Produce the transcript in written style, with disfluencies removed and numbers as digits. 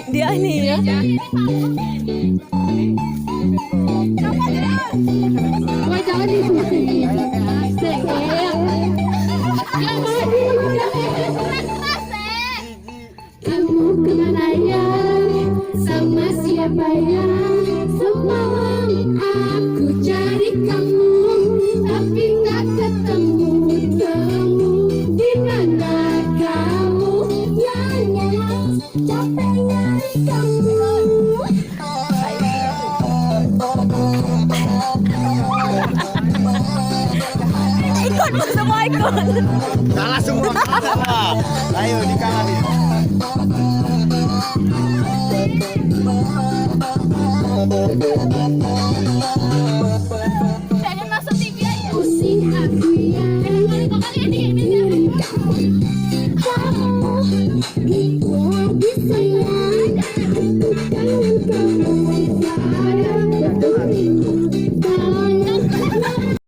Dia nih ya. Wah, jangan diikuti. Kamu kemana ya? Sama siapa ya? Semalam aku cari kamu, tapi nggak ketemu temu. Di mana kamu? Nanya, capek nyari kamu. Ikut semua ikut. Salah semua. Salah. Ayo dikalah nih. Jangan masuk TV aja. Pusing aku ya. Kamu itu lagi sayang. Aku kangen kamu.